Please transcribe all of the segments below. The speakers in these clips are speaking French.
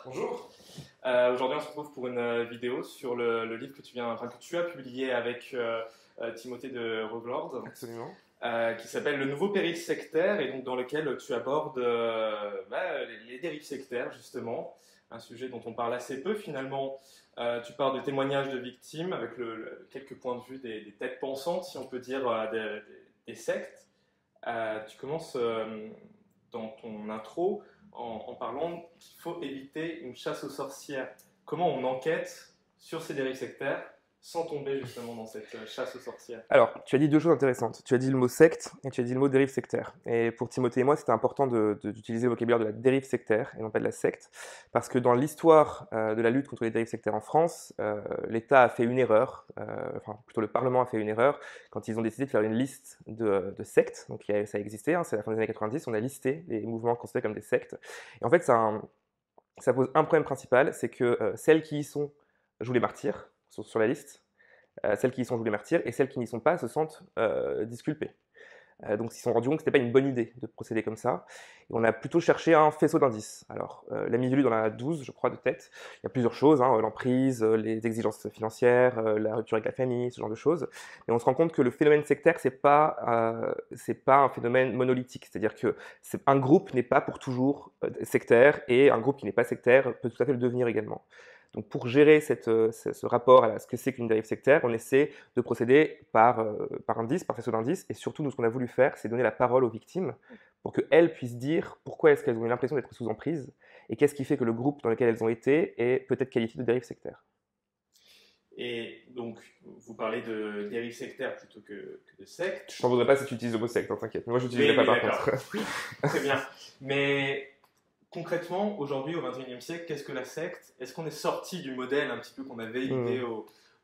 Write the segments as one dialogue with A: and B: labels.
A: Bonjour. Aujourd'hui, on se retrouve pour une vidéo sur le livre que tu as publié avec Timothée de Roglord,
B: Absolument.
A: qui s'appelle Le nouveau péril sectaire, et donc dans lequel tu abordes les dérives sectaires, justement, un sujet dont on parle assez peu finalement. Tu parles de témoignages de victimes avec quelques points de vue des têtes pensantes, si on peut dire, des sectes. Tu commences dans ton intro en parlant qu'il faut éviter une chasse aux sorcières. Comment on enquête sur ces dérives sectaires sans tomber justement dans cette chasse aux sorcières?
B: Alors, tu as dit deux choses intéressantes. Tu as dit le mot secte et tu as dit le mot dérive sectaire. Et pour Timothée et moi, c'était important d'utiliser le vocabulaire de la dérive sectaire et non pas de la secte, parce que dans l'histoire de la lutte contre les dérives sectaires en France, l'État a fait une erreur, enfin plutôt le Parlement a fait une erreur, quand ils ont décidé de faire une liste de sectes. Donc ça a existé, hein, c'est la fin des années 90, on a listé les mouvements considérés comme des sectes. Et en fait, ça pose un problème principal, c'est que celles qui y sont jouent les martyrs, sont sur la liste. Celles qui y sont jouent les martyrs, et celles qui n'y sont pas se sentent disculpées. Donc ils se sont rendus compte que ce n'était pas une bonne idée de procéder comme ça. Et on a plutôt cherché un faisceau d'indices. Alors, la Mivilude en a 12, je crois, de tête. Il y a plusieurs choses, hein, l'emprise, les exigences financières, la rupture avec la famille, ce genre de choses. Mais on se rend compte que le phénomène sectaire, c'est pas un phénomène monolithique. C'est-à-dire que un groupe n'est pas pour toujours sectaire, et un groupe qui n'est pas sectaire peut tout à fait le devenir également. Donc pour gérer ce rapport à ce que c'est qu'une dérive sectaire, on essaie de procéder par indice, par faisceau d'indices, et surtout, nous, ce qu'on a voulu faire, c'est donner la parole aux victimes pour qu'elles puissent dire pourquoi est-ce qu'elles ont eu l'impression d'être sous emprise, et qu'est-ce qui fait que le groupe dans lequel elles ont été est peut-être qualifié de dérive sectaire.
A: Et donc, vous parlez de dérives sectaires plutôt que de sectes.
B: Je t'en voudrais pas si tu utilises le mot secte, hein, t'inquiète. Moi, je
A: Oui,
B: l'utiliserai pas par
A: d'accord.
B: contre.
A: Oui, très bien. Mais concrètement, aujourd'hui, au XXIe siècle, qu'est-ce que la secte? Est-ce qu'on est sorti du modèle un petit peu qu'on avait idée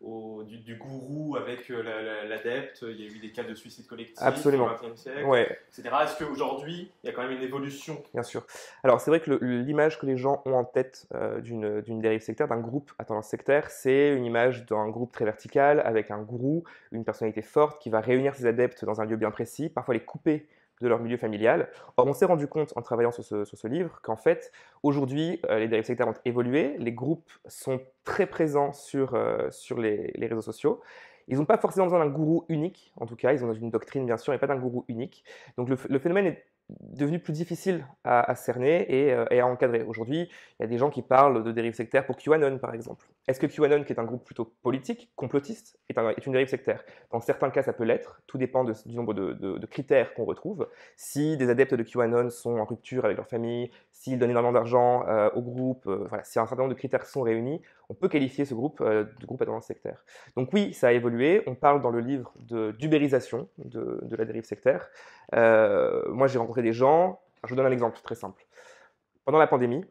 A: du gourou avec l'adepte? Il y a eu des cas de suicide collectif au
B: Absolument.
A: XXe siècle,
B: Ouais,
A: etc. Est-ce qu'aujourd'hui, il y a quand même une évolution?
B: bien sûr. Alors, c'est vrai que l'image que les gens ont en tête d'une dérive sectaire, d'un groupe à tendance sectaire, c'est une image d'un groupe très vertical, avec un gourou, une personnalité forte qui va réunir ses adeptes dans un lieu bien précis, parfois les couper de leur milieu familial. Or, on s'est rendu compte en travaillant sur ce livre qu'en fait, aujourd'hui, les dérives sectaires ont évolué, les groupes sont très présents sur les réseaux sociaux. Ils n'ont pas forcément besoin d'un gourou unique, en tout cas, ils ont une doctrine bien sûr, mais pas d'un gourou unique. Donc le phénomène est devenu plus difficile à cerner et à encadrer. Aujourd'hui, il y a des gens qui parlent de dérives sectaires pour QAnon, par exemple. Est-ce que QAnon, qui est un groupe plutôt politique, complotiste, est une dérive sectaire? Dans certains cas, ça peut l'être. Tout dépend du nombre de critères qu'on retrouve. Si des adeptes de QAnon sont en rupture avec leur famille, s'ils donnent énormément d'argent au groupe, voilà, si un certain nombre de critères sont réunis, on peut qualifier ce groupe de groupe à tendance sectaire. Donc oui, ça a évolué. On parle dans le livre d'ubérisation de la dérive sectaire. Moi, j'ai rencontré des gens. Je vous donne un exemple très simple. Pendant la pandémie,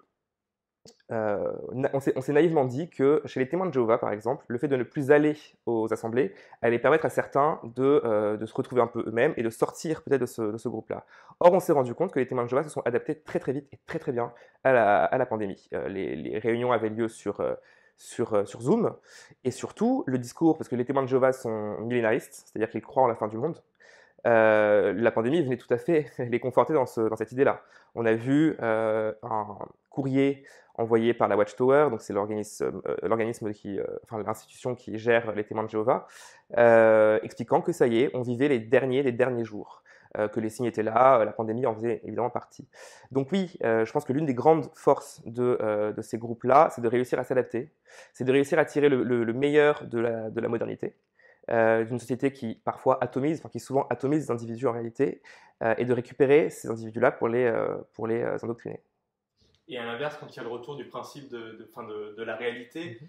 B: on s'est naïvement dit que chez les témoins de Jéhovah, par exemple, le fait de ne plus aller aux assemblées allait permettre à certains de se retrouver un peu eux-mêmes et de sortir peut-être de ce groupe-là. Or, on s'est rendu compte que les témoins de Jéhovah se sont adaptés très très vite et très très bien à la pandémie. Les réunions avaient lieu sur Zoom, et surtout le discours, parce que les témoins de Jéhovah sont millénaristes, c'est-à-dire qu'ils croient en la fin du monde. La pandémie venait tout à fait les conforter dans cette idée-là. On a vu un courrier envoyé par la Watchtower, donc c'est l'organisme enfin l'institution qui gère les témoins de Jéhovah, expliquant que ça y est, on vivait les derniers jours, que les signes étaient là, la pandémie en faisait évidemment partie. Donc oui, je pense que l'une des grandes forces de ces groupes-là, c'est de réussir à s'adapter, c'est de réussir à tirer le meilleur de la modernité, d'une société qui parfois atomise, enfin qui souvent atomise les individus en réalité, et de récupérer ces individus-là pour les indoctriner.
A: Et à l'inverse, quand il y a le retour du principe de la réalité,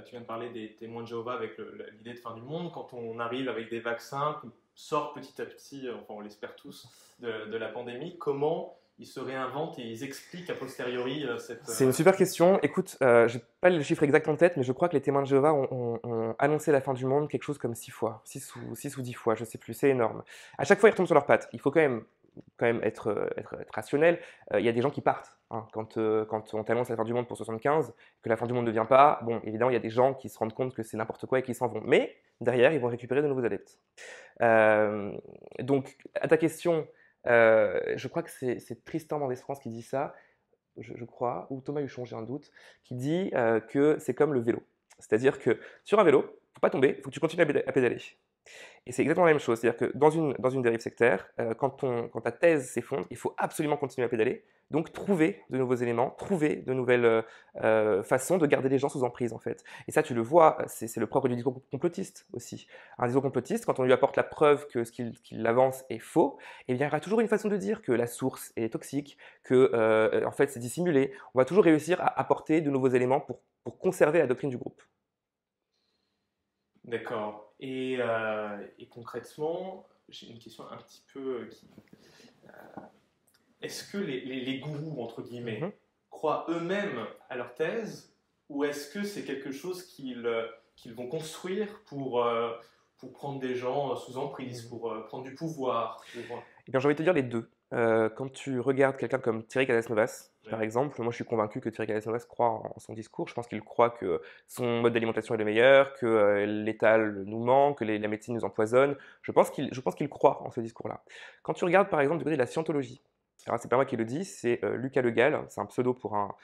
A: tu viens de parler des témoins de Jéhovah avec l'idée de fin du monde, quand on arrive avec des vaccins, qu'on sort petit à petit, enfin on l'espère tous, de la pandémie, comment ils se réinventent et ils expliquent a posteriori cette...
B: C'est une super question. Écoute, j'ai pas le chiffre exact en tête, mais je crois que les témoins de Jéhovah ont annoncé la fin du monde quelque chose comme 6 fois, 6 ou 10 fois, je sais plus, c'est énorme. À chaque fois, ils retombent sur leurs pattes. Il faut quand même être rationnel. Il y a des gens qui partent, hein. Quand on t'annonce la fin du monde pour 75, que la fin du monde ne vient pas, bon, évidemment, il y a des gens qui se rendent compte que c'est n'importe quoi et qui s'en vont. Mais derrière, ils vont récupérer de nouveaux adeptes. Euh, donc, à ta question, je crois que c'est Tristan Mendès France qui dit ça. je crois, ou Thomas Huchon, j'ai un doute, qui dit que c'est comme le vélo. C'est-à-dire que sur un vélo, il ne faut pas tomber, il faut que tu continues à pédaler. Et c'est exactement la même chose, c'est-à-dire que dans une dérive sectaire, quand ta thèse s'effondre, il faut absolument continuer à pédaler, donc trouver de nouveaux éléments, trouver de nouvelles façons de garder les gens sous emprise en fait. Et ça tu le vois, c'est le propre du discours complotiste aussi. Un discours complotiste, quand on lui apporte la preuve que ce qu'il avance est faux, eh bien il y aura toujours une façon de dire que la source est toxique, que en fait c'est dissimulé. On va toujours réussir à apporter de nouveaux éléments pour conserver la doctrine du groupe.
A: D'accord. Et concrètement, j'ai une question un petit peu est-ce que les gourous, entre guillemets,
B: Mhm.
A: croient eux-mêmes à leur thèse ou est-ce que c'est quelque chose qu'ils vont construire pour prendre des gens sous emprise, pour prendre du pouvoir
B: Eh bien, j'ai envie de te dire les deux. Quand tu regardes quelqu'un comme Thierry Callas-Novas, par
A: Ouais.
B: exemple, moi je suis convaincu que Thierry Callas-Novas croit en son discours. Je pense qu'il croit que son mode d'alimentation est le meilleur, que l'étal nous ment, que la médecine nous empoisonne. Je pense qu'il croit en ce discours-là. Quand tu regardes par exemple du côté de la scientologie, alors c'est pas moi qui le dis, c'est Lucas Le Gall, c'est un pseudo pour un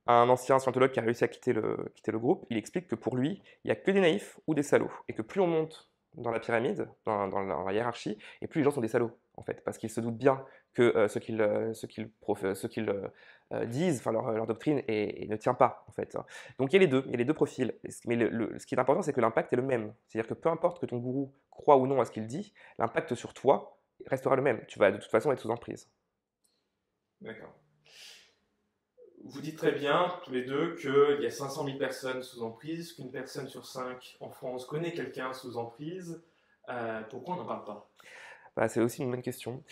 B: ancien scientologue qui a réussi à quitter le groupe. Il explique que pour lui, il n'y a que des naïfs ou des salauds. Et que plus on monte dans la pyramide, dans la hiérarchie, et plus les gens sont des salauds, en fait, parce qu'ils se doutent bien que ce qu'ils disent, enfin leur doctrine, ne tient pas, en fait. Donc il y a les deux profils. Mais ce qui est important, c'est que l'impact est le même. C'est-à-dire que peu importe que ton gourou croit ou non à ce qu'il dit, l'impact sur toi restera le même. Tu vas de toute façon être sous emprise.
A: D'accord. Vous dites très bien, tous les deux, qu'il y a 500 000 personnes sous emprise, qu'une personne sur 5 en France connaît quelqu'un sous emprise. Pourquoi on n'en parle pas?
B: Bah, c'est aussi une bonne question.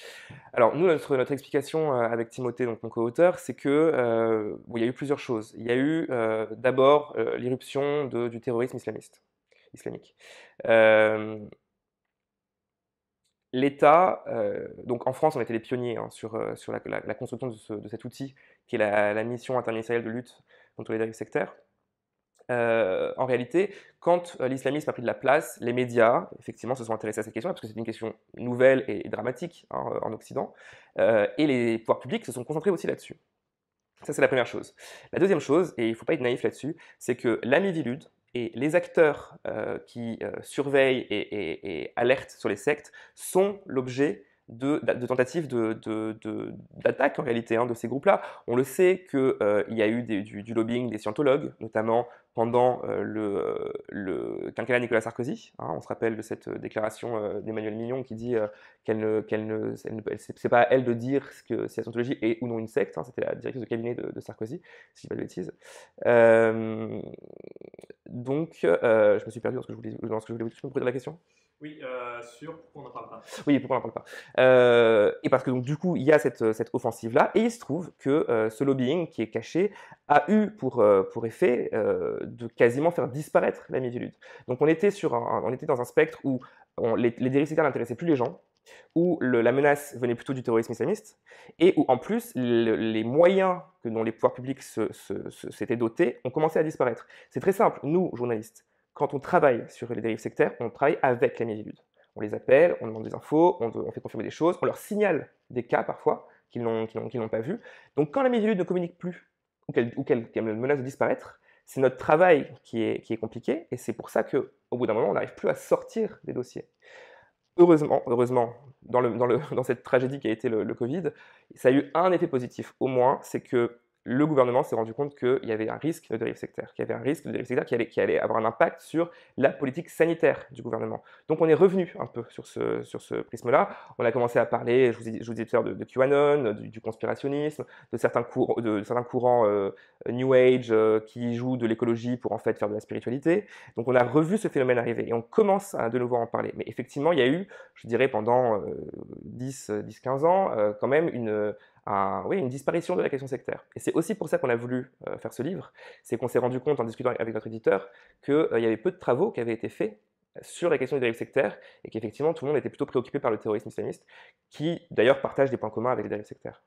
B: Alors, nous, notre explication avec Timothée, donc mon co-auteur, c'est que bon, il y a eu plusieurs choses. Il y a eu d'abord l'irruption du terrorisme islamique. Euh, L'État, donc en France, on était les pionniers hein, sur la construction de cet outil qui est la mission interministérielle de lutte contre les dérives sectaires. En réalité, quand l'islamisme a pris de la place, les médias, effectivement, se sont intéressés à cette question parce que c'est une question nouvelle et dramatique hein, en Occident, et les pouvoirs publics se sont concentrés aussi là-dessus. Ça, c'est la première chose. La deuxième chose, et il ne faut pas être naïf là-dessus, c'est que la Mivilude et les acteurs qui surveillent et alertent sur les sectes sont l'objet de tentatives d'attaque en réalité hein, de ces groupes-là. On le sait qu'il y a eu du lobbying des scientologues, notamment pendant le quinquennat Nicolas Sarkozy. Hein, on se rappelle de cette déclaration d'Emmanuel Mignon qui dit c'est pas à elle de dire si la scientologie est ou non une secte. Hein, c'était la directrice de cabinet de Sarkozy, si je dis pas de bêtises. Donc, je me suis perdu dans ce que je voulais vous dire. Tu peux me poser la question?
A: Oui, sur pourquoi on n'en parle pas.
B: Oui, pourquoi on n'en parle pas et parce que donc, du coup, il y a cette offensive-là, et il se trouve que ce lobbying qui est caché a eu pour effet de quasiment faire disparaître la Mivilude. Donc on était dans un spectre où les dérives sectaires n'intéressaient plus les gens, où la menace venait plutôt du terrorisme islamiste, et où en plus les moyens dont les pouvoirs publics s'étaient dotés ont commencé à disparaître. C'est très simple, nous, journalistes, quand on travaille sur les dérives sectaires, on travaille avec la Mivilude. On les appelle, on demande des infos, on fait confirmer des choses, on leur signale des cas parfois qu'ils n'ont pas vus. Donc quand la Mivilude ne communique plus ou qu'elle menace de disparaître, c'est notre travail qui est compliqué, et c'est pour ça qu'au bout d'un moment, on n'arrive plus à sortir des dossiers. Heureusement dans cette tragédie qui a été le Covid, ça a eu un effet positif au moins, c'est que le gouvernement s'est rendu compte qu'il y avait un risque de dérive sectaire, qu'il y avait un risque de dérive sectaire qui allait avoir un impact sur la politique sanitaire du gouvernement. Donc on est revenu un peu sur ce prisme-là. On a commencé à parler, je vous disais tout à l'heure, de QAnon, du conspirationnisme, de certains courants New Age qui jouent de l'écologie pour en fait faire de la spiritualité. Donc on a revu ce phénomène arriver et on commence à de nouveau en parler. Mais effectivement, il y a eu, je dirais, pendant 10-15 ans, quand même une disparition de la question sectaire. Et c'est aussi pour ça qu'on a voulu faire ce livre, c'est qu'on s'est rendu compte en discutant avec notre éditeur qu'il y avait peu de travaux qui avaient été faits sur la question des dérives sectaires et qu'effectivement tout le monde était plutôt préoccupé par le terrorisme islamiste, qui d'ailleurs partage des points communs avec les dérives sectaires.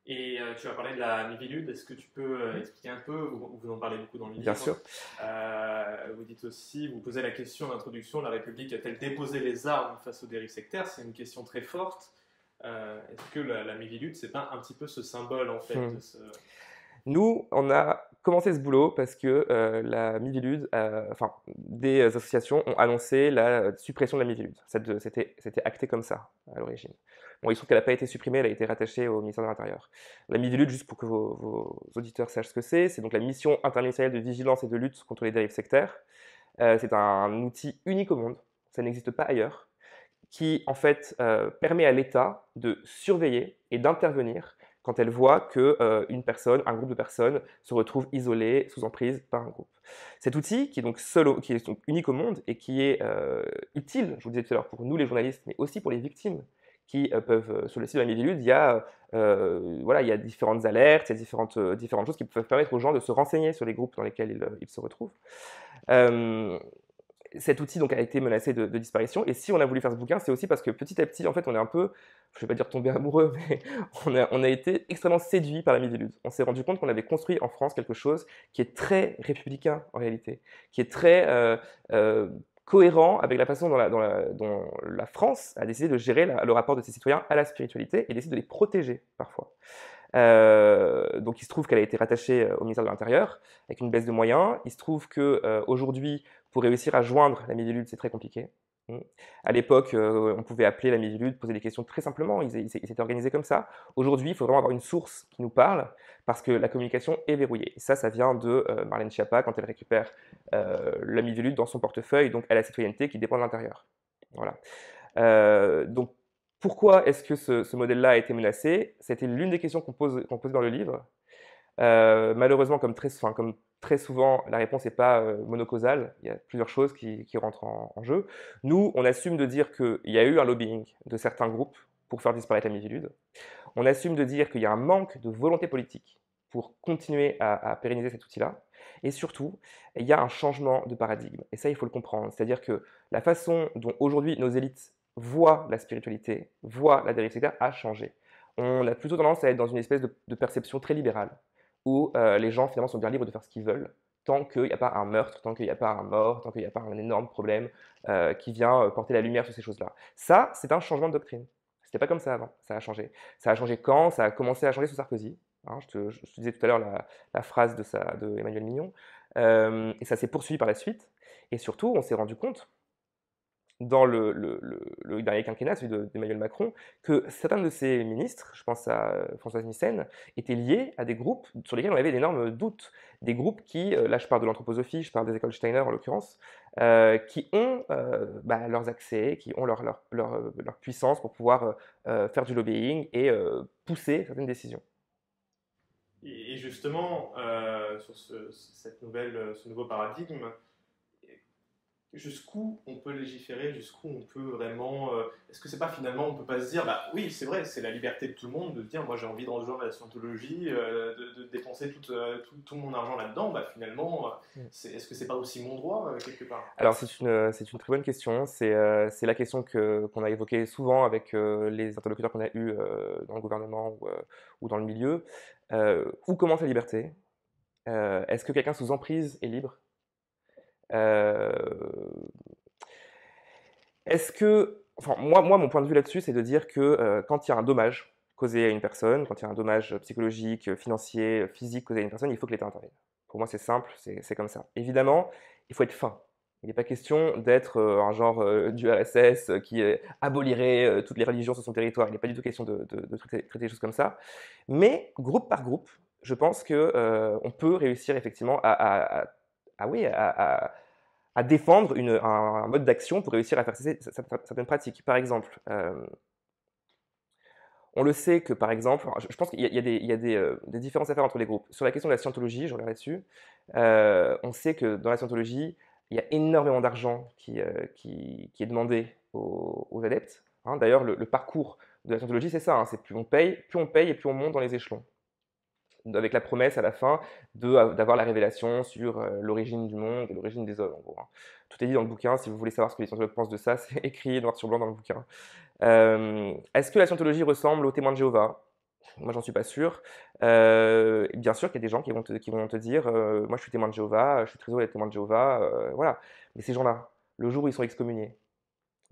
A: Et tu as parlé de la Mivilude, est-ce que tu peux expliquer un peu, vous en parlez beaucoup dans le livre.
B: Bien sûr.
A: Vous dites aussi, vous posez la question d'introduction, la République a-t-elle déposé les armes face aux dérives sectaires? C'est une question très forte. Est-ce que la Miviludes, c'est pas un petit peu ce symbole en fait
B: Hmm.
A: de ce...
B: Nous, on a commencé ce boulot parce que la Miviludes, enfin, des associations ont annoncé la suppression de la Miviludes. C'était acté comme ça à l'origine. Bon, il se trouve qu'elle n'a pas été supprimée, elle a été rattachée au ministère de l'Intérieur. La Miviludes, juste pour que vos auditeurs sachent ce que c'est donc la mission interministérielle de vigilance et de lutte contre les dérives sectaires. C'est un outil unique au monde, ça n'existe pas ailleurs, qui en fait permet à l'État de surveiller et d'intervenir quand elle voit qu'une personne, un groupe de personnes se retrouve isolé, sous emprise par un groupe. Cet outil, qui est donc, qui est donc unique au monde et qui est utile, je vous disais tout à l'heure, pour nous les journalistes, mais aussi pour les victimes qui peuvent, sur le site de la Miviludes, voilà, il y a différentes alertes, il y a différentes choses qui peuvent permettre aux gens de se renseigner sur les groupes dans lesquels ils se retrouvent. Euh, Cet outil donc a été menacé de disparition. Et si on a voulu faire ce bouquin, c'est aussi parce que petit à petit, en fait, on est un peu, je ne vais pas dire tombé amoureux, mais on a été extrêmement séduit par la Miviludes. On s'est rendu compte qu'on avait construit en France quelque chose qui est très républicain en réalité, qui est très cohérent avec la façon dont la France a décidé de gérer le rapport de ses citoyens à la spiritualité et décide de les protéger parfois. Donc il se trouve qu'elle a été rattachée au ministère de l'Intérieur avec une baisse de moyens. Il se trouve qu'aujourd'hui, pour réussir à joindre la Miviludes, c'est très compliqué. À l'époque, on pouvait appeler la Miviludes, poser des questions très simplement, ils s'étaient organisés comme ça. Aujourd'hui, il faut vraiment avoir une source qui nous parle parce que la communication est verrouillée. Et ça vient de Marlène Schiappa quand elle récupère la Miviludes dans son portefeuille, donc à la citoyenneté qui dépend de l'intérieur. Voilà. Donc pourquoi est-ce que ce modèle-là a été menacé? C'était l'une des questions qu'on pose dans le livre. Malheureusement, comme très souvent, la réponse n'est pas monocausale. Il y a plusieurs choses qui rentrent en jeu. Nous, on assume de dire qu'il y a eu un lobbying de certains groupes pour faire disparaître la Miviludes. On assume de dire qu'il y a un manque de volonté politique pour continuer à pérenniser cet outil-là. Et surtout, il y a un changement de paradigme. Et ça, il faut le comprendre. C'est-à-dire que la façon dont aujourd'hui nos élites voient la spiritualité, voient la dérive sectaire, a changé. On a plutôt tendance à être dans une espèce de perception très libérale, où les gens finalement sont bien libres de faire ce qu'ils veulent, tant qu'il n'y a pas un meurtre, tant qu'il n'y a pas un mort, tant qu'il n'y a pas un énorme problème qui vient porter la lumière sur ces choses-là. Ça, c'est un changement de doctrine. C'était pas comme ça avant, ça a changé. Ça a changé quand? Ça a commencé à changer sous Sarkozy. Hein, je te disais tout à l'heure la phrase de Emmanuel Mignon. Et ça s'est poursuivi par la suite. Et surtout, on s'est rendu compte dans le dernier quinquennat, celui d'Emmanuel Macron, que certains de ses ministres, je pense à Françoise Nyssen, étaient liés à des groupes sur lesquels on avait d'énormes doutes. Des groupes qui, là je parle de l'anthroposophie, je parle des écoles Steiner en l'occurrence, qui ont leurs accès, qui ont leur puissance pour pouvoir faire du lobbying et pousser certaines décisions.
A: Et justement, sur ce nouveau paradigme, jusqu'où on peut légiférer, jusqu'où on peut vraiment... est-ce que c'est pas finalement, on peut pas se dire, bah oui, c'est vrai, c'est la liberté de tout le monde de se dire, moi j'ai envie de rejoindre la scientologie, de dépenser tout mon argent là-dedans, bah finalement, est-ce que c'est pas aussi mon droit, quelque part?
B: Alors c'est une très bonne question, c'est la question qu'on a évoquée souvent avec les interlocuteurs qu'on a eus dans le gouvernement ou dans le milieu. Où commence la liberté? Est-ce que quelqu'un sous emprise est libre? Euh, Est-ce que, enfin, moi, mon point de vue là-dessus, c'est de dire que quand il y a un dommage causé à une personne, quand il y a un dommage psychologique, financier, physique causé à une personne, il faut que l'État intervienne. Pour moi, c'est simple, c'est comme ça. Évidemment, il faut être fin. Il n'est pas question d'être un genre du RSS qui abolirait toutes les religions sur son territoire. Il n'est pas du tout question de traiter les choses comme ça. Mais groupe par groupe, je pense que on peut réussir effectivement oui, à défendre un mode d'action pour réussir à faire cesser certaines pratiques. Par exemple, on le sait que, par exemple, je pense qu'il y a des différences à faire entre les groupes. Sur la question de la scientologie, je reviendrai dessus, on sait que dans la scientologie, il y a énormément d'argent qui est demandé aux adeptes. Hein. D'ailleurs, le parcours de la scientologie, c'est ça, hein, c'est plus on paye et plus on monte dans les échelons avec la promesse à la fin d'avoir la révélation sur l'origine du monde et l'origine des hommes, en gros. Hein. Tout est dit dans le bouquin, si vous voulez savoir ce que les scientologues pensent de ça, c'est écrit noir sur blanc dans le bouquin. Est-ce que la scientologie ressemble aux témoins de Jéhovah? Moi, j'en suis pas sûr. Bien sûr qu'il y a des gens qui vont te dire moi, je suis témoin de Jéhovah, je suis très heureux d'être témoin de Jéhovah, voilà. Mais ces gens-là, le jour où ils sont excommuniés,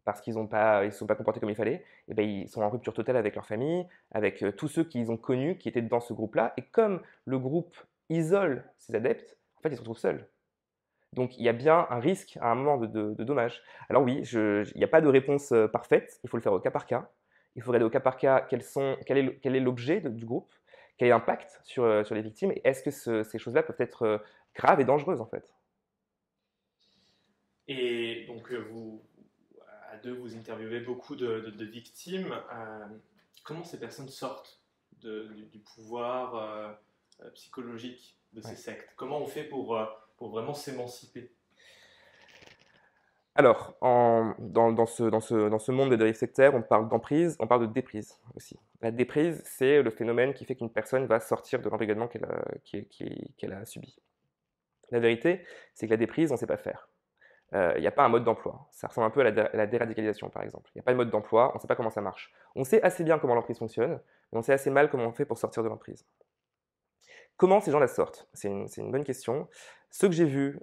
B: parce qu'ils ne se sont pas comportés comme il fallait, et ben, ils sont en rupture totale avec leur famille, avec tous ceux qu'ils ont connus, qui étaient dans ce groupe-là. Et comme le groupe isole ses adeptes, en fait, ils se retrouvent seuls. Donc il y a bien un risque à un moment de dommage. Alors oui, il n'y a pas de réponse parfaite, il faut le faire au cas par cas. Il faut regarder au cas par cas quel est l'objet du groupe, quel est l'impact sur les victimes, et est-ce que ces choses-là peuvent être graves et dangereuses en fait.
A: Et donc, vous, à deux, vous interviewez beaucoup de victimes. Comment ces personnes sortent du pouvoir psychologique de ces
B: Ouais.
A: sectes? Comment on fait pour vraiment s'émanciper?
B: Alors, dans ce monde des dérives sectaires, on parle d'emprise, on parle de déprise aussi. La déprise, c'est le phénomène qui fait qu'une personne va sortir de l'embrigadement qu'elle a subi. La vérité, c'est que la déprise, on ne sait pas faire. Il n'y a pas un mode d'emploi. Ça ressemble un peu à la déradicalisation, par exemple. Il n'y a pas de mode d'emploi, on ne sait pas comment ça marche. On sait assez bien comment l'emprise fonctionne, mais on sait assez mal comment on fait pour sortir de l'emprise. Comment ces gens la sortent? C'est une bonne question. Ceux que j'ai vus,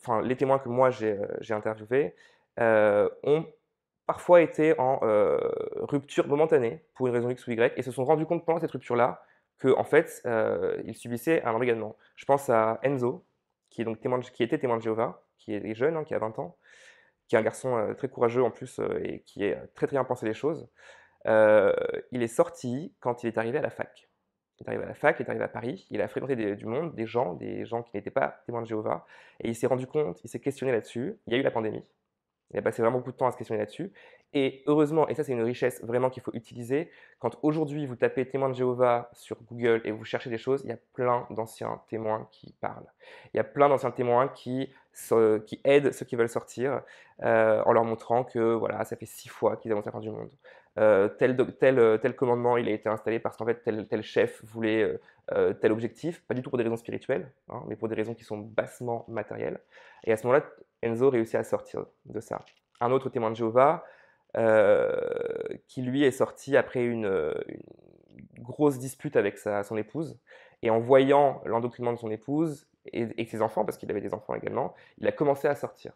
B: enfin les témoins que moi j'ai interviewés, ont parfois été en rupture momentanée pour une raison X ou Y et se sont rendus compte pendant cette rupture-là qu'en en fait, ils subissaient un embrigadement. Je pense à Enzo, qui, est donc qui était témoin de Jéhovah, qui est jeune, hein, qui a 20 ans, qui est un garçon très courageux en plus et qui est très très bien pensé les choses. Euh, il est sorti quand il est arrivé à la fac. Il est arrivé à la fac, il est arrivé à Paris, il a fréquenté du monde, des gens qui n'étaient pas témoins de Jéhovah, et il s'est rendu compte, il s'est questionné là-dessus. Il y a eu la pandémie, il a passé vraiment beaucoup de temps à se questionner là-dessus. Et heureusement, et ça c'est une richesse vraiment qu'il faut utiliser, quand aujourd'hui vous tapez témoins de Jéhovah sur Google et vous cherchez des choses, il y a plein d'anciens témoins qui parlent. Il y a plein d'anciens témoins qui aident ceux qui veulent sortir en leur montrant que voilà, ça fait 6 fois qu'ils annoncent la fin du monde. Tel commandement il a été installé parce qu'en fait tel chef voulait tel objectif, pas du tout pour des raisons spirituelles, hein, mais pour des raisons qui sont bassement matérielles. Et à ce moment-là, Enzo réussit à sortir de ça. Un autre témoin de Jéhovah qui lui est sorti après une grosse dispute avec son épouse, et en voyant l'endoctrinement de son épouse et ses enfants, parce qu'il avait des enfants également, il a commencé à sortir.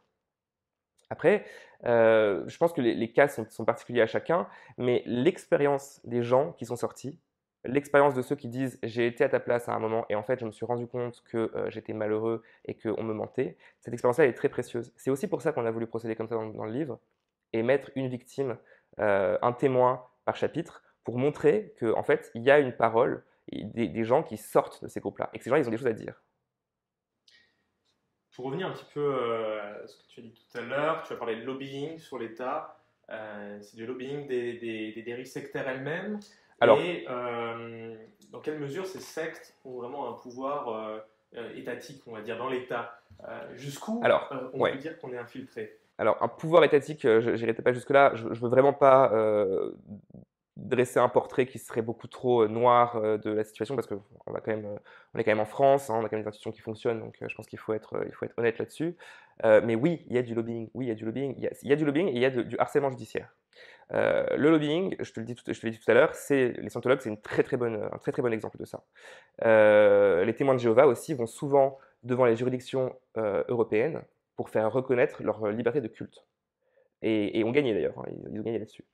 B: Après, je pense que les cas sont particuliers à chacun, mais l'expérience des gens qui sont sortis, l'expérience de ceux qui disent j'ai été à ta place à un moment et en fait je me suis rendu compte que j'étais malheureux et qu'on me mentait, cette expérience-là est très précieuse. C'est aussi pour ça qu'on a voulu procéder comme ça dans le livre et mettre une victime, un témoin par chapitre pour montrer qu'en en fait il y a une parole, des gens qui sortent de ces groupes-là et que ces gens ils ont des choses à dire.
A: Pour revenir un petit peu à ce que tu as dit tout à l'heure, tu as parlé de lobbying sur l'État. C'est du lobbying des dérives sectaires elles-mêmes.
B: Alors,
A: Et dans quelle mesure ces sectes ont vraiment un pouvoir étatique, on va dire, dans l'État? Jusqu'où on
B: ouais.
A: peut dire qu'on est infiltré?
B: Alors, un pouvoir étatique, je n'irai pas jusque-là. Je veux vraiment pas dresser un portrait qui serait beaucoup trop noir de la situation parce qu'on on est quand même en France, hein, on a quand même des institutions qui fonctionnent, donc je pense il faut être honnête là-dessus. Mais oui, il y a du lobbying. Oui, il y a du lobbying. Il y a du lobbying et il y a du harcèlement judiciaire. Le lobbying, je te l'ai dit tout à l'heure, les scientologues, c'est un très très bon exemple de ça. Les témoins de Jéhovah aussi vont souvent devant les juridictions européennes pour faire reconnaître leur liberté de culte. Et ont gagné d'ailleurs, hein, ils ont gagné là-dessus.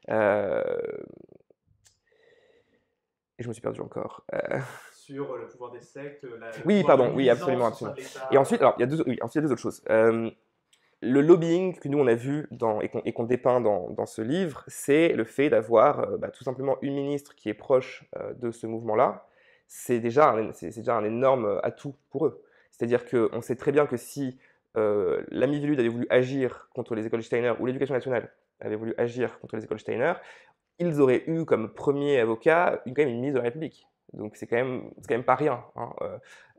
B: Euh, et je me suis perdu encore.
A: Sur le pouvoir des sectes, le
B: Oui,
A: pouvoir de
B: pardon, oui,
A: nuisance
B: absolument,
A: au sein
B: absolument.
A: de l'État.
B: Et ensuite, alors, ensuite, il y a deux autres choses. Le lobbying que nous on a vu et qu'on dépeint dans ce livre, c'est le fait d'avoir tout simplement une ministre qui est proche de ce mouvement-là. C'est déjà un énorme atout pour eux. C'est-à-dire qu'on sait très bien que si l'ami Vélud avait voulu agir contre les écoles Steiner ou l'éducation nationale avait voulu agir contre les écoles Steiner, ils auraient eu comme premier avocat quand même une ministre de la République. Donc c'est quand même pas rien, hein.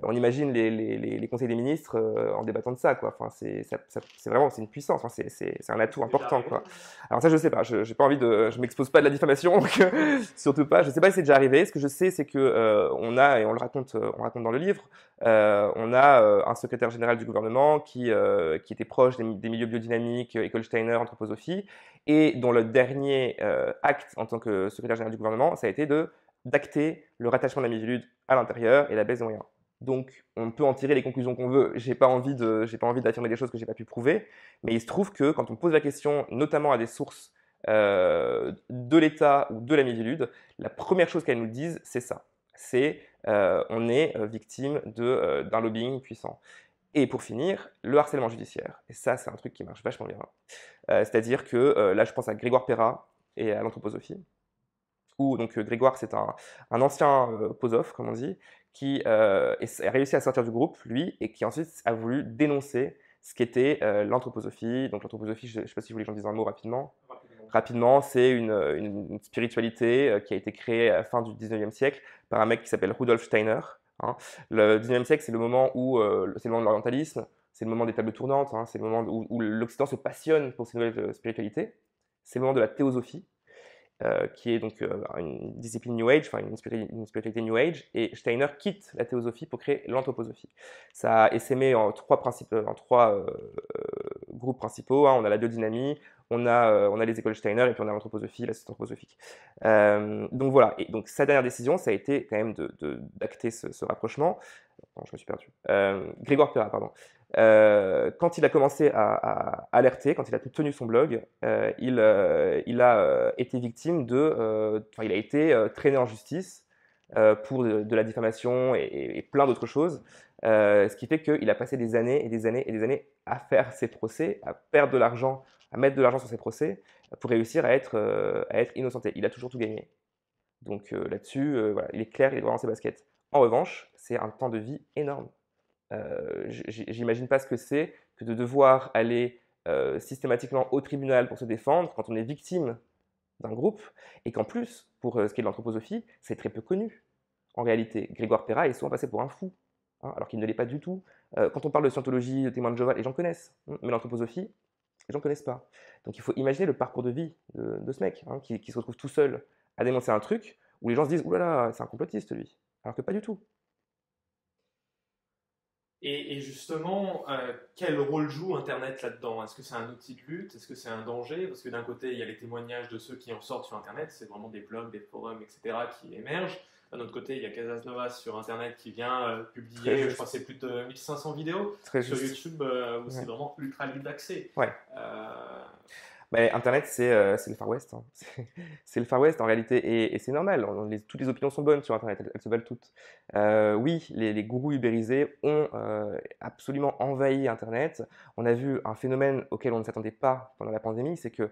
B: On imagine les conseils des ministres en débattant de ça, quoi. Enfin, c'est vraiment c'est une puissance, hein. C'est un atout
A: C'est déjà
B: important,
A: arrivé.
B: quoi. Alors ça je sais pas, j'ai pas envie je m'expose pas de la diffamation, donc surtout pas. Je sais pas si c'est déjà arrivé. Ce que je sais, c'est que on a et on raconte dans le livre, on a un secrétaire général du gouvernement qui était proche des milieux biodynamiques, école Steiner, anthroposophie, et dont le dernier acte en tant que secrétaire général du gouvernement, ça a été d'acter le rattachement de la Mivilude à l'intérieur et la baisse des moyens. Donc, on peut en tirer les conclusions qu'on veut. J'ai pas envie d'affirmer des choses que j'ai pas pu prouver. Mais il se trouve que quand on pose la question, notamment à des sources de l'État ou de la Miviludes, la première chose qu'elles nous disent, c'est ça. C'est on est victime d'un lobbying puissant. Et pour finir, le harcèlement judiciaire. Et ça, c'est un truc qui marche vachement bien. C'est-à-dire que là, je pense à Grégoire Perra et à l'anthroposophie. Où donc Grégoire, c'est un ancien posoph, comme on dit, qui a réussi à sortir du groupe, lui, et qui ensuite a voulu dénoncer ce qu'était l'anthroposophie. Donc l'anthroposophie, je ne sais pas si vous voulez que j'en dise un mot rapidement. Rapidement, c'est une spiritualité qui a été créée à la fin du 19e siècle par un mec qui s'appelle Rudolf Steiner. Hein. Le 19e siècle, c'est le moment c'est le moment de l'orientalisme, c'est le moment des tables tournantes, hein, c'est le moment où l'Occident se passionne pour ces nouvelles spiritualités. C'est le moment de la théosophie, qui est donc une discipline New Age, enfin une spiritualité New Age, et Steiner quitte la théosophie pour créer l'anthroposophie. Ça a essaimé en trois groupes principaux. Hein. On a la biodynamie, on a les écoles Steiner, et puis on a l'anthroposophie, l'assistance anthroposophique. Donc voilà, et donc sa dernière décision, ça a été quand même d'acter ce rapprochement. Non, je me suis perdu. Grégoire Perra, pardon. Quand il a commencé à alerter, quand il a tenu son blog, il a été victime il a été traîné en justice pour de la diffamation et plein d'autres choses, ce qui fait qu'il a passé des années et des années et des années à faire ses procès, à perdre de l'argent, à mettre de l'argent sur ses procès pour réussir à être innocenté. Il a toujours tout gagné. Donc là-dessus, voilà, il est clair, il est droit dans ses baskets. En revanche, c'est un temps de vie énorme. J'imagine pas ce que c'est que de devoir aller systématiquement au tribunal pour se défendre quand on est victime d'un groupe et qu'en plus, pour ce qui est de l'anthroposophie, c'est très peu connu. En réalité, Grégoire Perra est souvent passé pour un fou, hein, alors qu'il ne l'est pas du tout. Quand on parle de scientologie, de témoins de Jéhovah, les gens connaissent, hein, mais l'anthroposophie, les gens ne connaissent pas. Donc il faut imaginer le parcours de vie de ce mec, hein, qui se retrouve tout seul à dénoncer un truc où les gens se disent « Ouh là là, c'est un complotiste lui », alors que pas du tout.
A: Et justement, quel rôle joue Internet là-dedans? Est-ce que c'est un outil de lutte? Est-ce que c'est un danger? Parce que d'un côté, il y a les témoignages de ceux qui en sortent sur Internet, c'est vraiment des blogs, des forums, etc. qui émergent. D'un autre côté, il y a Casas Novas sur Internet qui vient publier, je crois que c'est plus de 1500 vidéos sur YouTube, où c'est vraiment ultra libre d'accès.
B: Ouais. Mais Internet, c'est le Far West. Hein. C'est le Far West en réalité, et c'est normal. Toutes les opinions sont bonnes sur Internet, elles se valent toutes. Oui, les gourous ubérisés ont absolument envahi Internet. On a vu un phénomène auquel on ne s'attendait pas pendant la pandémie, c'est que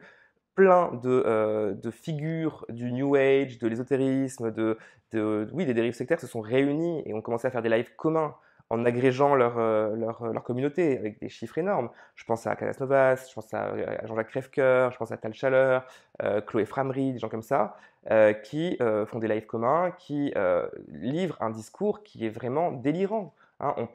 B: plein de figures du New Age, de l'ésotérisme, des dérives sectaires se sont réunis et ont commencé à faire des lives communs en agrégeant leur communauté avec des chiffres énormes. Je pense à Calas Novas, je pense à Jean-Jacques Crèvecoeur, je pense à Tal Chaleur, Chloé Framery, des gens comme ça, qui font des lives communs, qui livrent un discours qui est vraiment délirant. Hein, on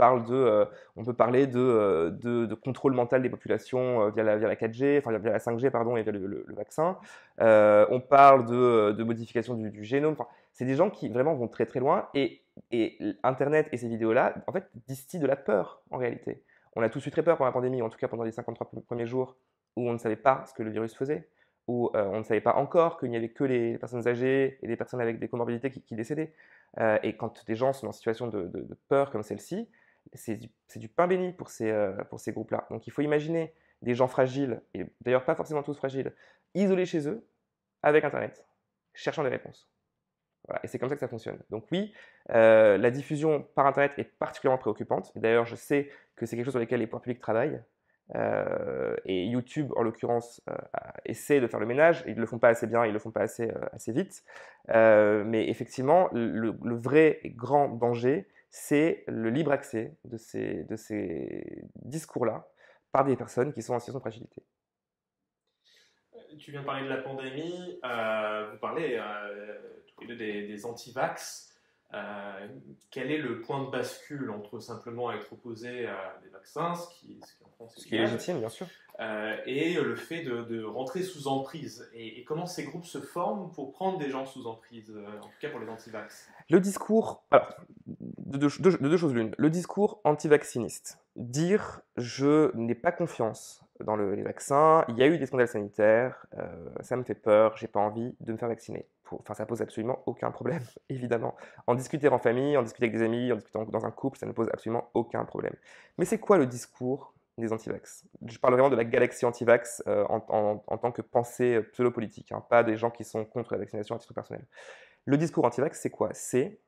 B: peut parler de contrôle mental des populations via la 4G, enfin via la 5G pardon, et via le vaccin. On parle de modification du génome. Enfin, c'est des gens qui vraiment vont très très loin et Internet et ces vidéos-là, en fait, distillent de la peur en réalité. On a tous eu très peur pendant la pandémie, en tout cas pendant les 53 premiers jours où on ne savait pas ce que le virus faisait, où on ne savait pas encore qu'il n'y avait que les personnes âgées et les personnes avec des comorbidités qui décédaient. Et quand des gens sont en situation de peur comme celle-ci, c'est du pain béni pour ces groupes-là. Donc il faut imaginer des gens fragiles, et d'ailleurs pas forcément tous fragiles, isolés chez eux, avec Internet, cherchant des réponses. Voilà, et c'est comme ça que ça fonctionne. Donc oui, la diffusion par Internet est particulièrement préoccupante. D'ailleurs, je sais que c'est quelque chose sur lequel les pouvoirs publics travaillent. Et YouTube, en l'occurrence, essaie de faire le ménage. Ils ne le font pas assez bien, ils ne le font pas assez vite. Mais effectivement, le vrai et grand danger, c'est le libre accès de ces discours-là par des personnes qui sont en situation de fragilité.
A: Tu viens de parler de la pandémie, vous parlez tous les deux des anti-vax. Quel est le point de bascule entre simplement être opposé à des vaccins, ce qui en France
B: est légitime, bien sûr,
A: et le fait de rentrer sous emprise, et comment ces groupes se forment pour prendre des gens sous emprise, en tout cas pour les anti-vax?
B: Le discours, alors, de deux choses l'une, le discours anti-vacciniste, dire je n'ai pas confiance dans les vaccins, il y a eu des scandales sanitaires, ça me fait peur, j'ai pas envie de me faire vacciner. enfin, ça pose absolument aucun problème, évidemment. En discuter en famille, en discuter avec des amis, en discutant dans un couple, ça ne pose absolument aucun problème. Mais c'est quoi le discours des antivax? Je parle vraiment de la galaxie antivax en tant que pensée pseudo-politique, hein, pas des gens qui sont contre la vaccination à titre personnel. Le discours antivax, c'est quoi? C'est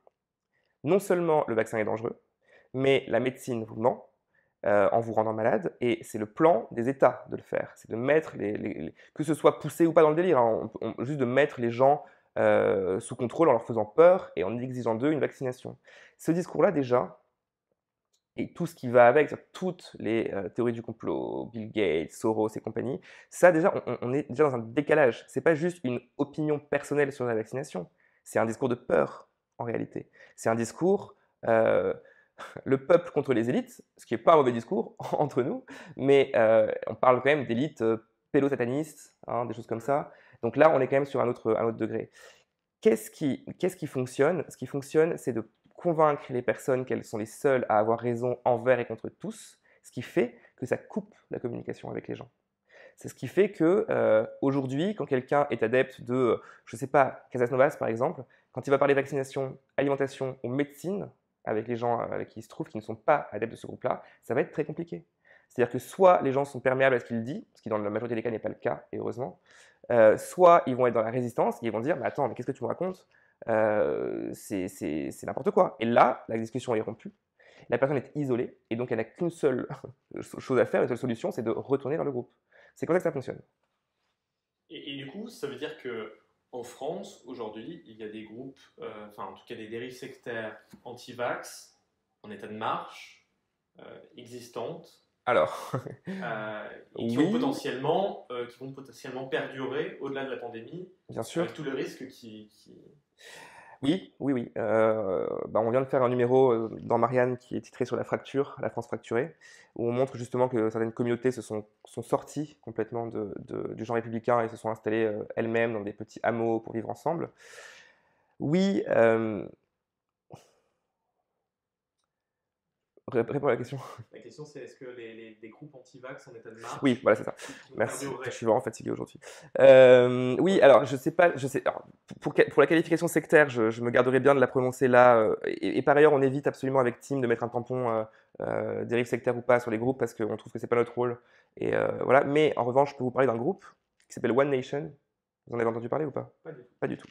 B: non seulement le vaccin est dangereux, mais la médecine vous ment en vous rendant malade, et c'est le plan des États de le faire. C'est de mettre, que ce soit poussé ou pas dans le délire, hein, juste de mettre les gens sous contrôle en leur faisant peur et en exigeant d'eux une vaccination. Ce discours-là, déjà, et tout ce qui va avec, toutes les théories du complot, Bill Gates, Soros et compagnie, ça déjà, on est déjà dans un décalage. C'est pas juste une opinion personnelle sur la vaccination, c'est un discours de peur, en réalité. C'est un discours, le peuple contre les élites, ce qui n'est pas un mauvais discours entre nous, mais on parle quand même d'élites pédosatanistes, hein, des choses comme ça. Donc là, on est quand même sur un autre degré. Qu'est-ce qui fonctionne? Ce qui fonctionne, c'est de convaincre les personnes qu'elles sont les seules à avoir raison envers et contre tous, ce qui fait que ça coupe la communication avec les gens. C'est ce qui fait que aujourd'hui, quand quelqu'un est adepte de, je ne sais pas, Casas Novas par exemple, quand il va parler vaccination, alimentation ou médecine avec les gens avec qui il se trouve qui ne sont pas adeptes de ce groupe-là, ça va être très compliqué. C'est-à-dire que soit les gens sont perméables à ce qu'il dit, ce qui dans la majorité des cas n'est pas le cas, et heureusement, soit ils vont être dans la résistance et ils vont dire mais attends, mais qu'est-ce que tu me racontes? C'est n'importe quoi. Et là, la discussion est rompue, la personne est isolée et donc elle n'a qu'une seule chose à faire, une seule solution, c'est de retourner vers le groupe. C'est comme ça que ça fonctionne.
A: Et du coup, ça veut dire que en France, aujourd'hui, il y a des groupes, enfin en tout cas des dérives sectaires anti-vax en état de marche, existantes,
B: Alors,
A: et qui,
B: oui,
A: qui vont potentiellement perdurer au-delà de la pandémie,
B: bien sûr.
A: avec tous les risques
B: Oui, oui, oui. On vient de faire un numéro dans Marianne qui est titré sur la fracture, la France fracturée, où on montre justement que certaines communautés sont sorties complètement du genre républicain et se sont installées elles-mêmes dans des petits hameaux pour vivre ensemble. Oui, réponds à la question.
A: La question c'est est-ce que les groupes anti-vax en état de marche
B: Oui, voilà, c'est ça.
A: qui
B: Merci.
A: perdureraient?
B: Je suis vraiment fatigué aujourd'hui. Oui, alors je sais pas, alors, pour la qualification sectaire, je me garderai bien de la prononcer là. Et par ailleurs, on évite absolument avec Tim de mettre un tampon dérive sectaire ou pas sur les groupes parce qu'on trouve que c'est pas notre rôle. Et voilà. Mais en revanche, je peux vous parler d'un groupe qui s'appelle One Nation. Vous en avez entendu parler ou pas?
A: Pas du tout.
B: Pas du tout.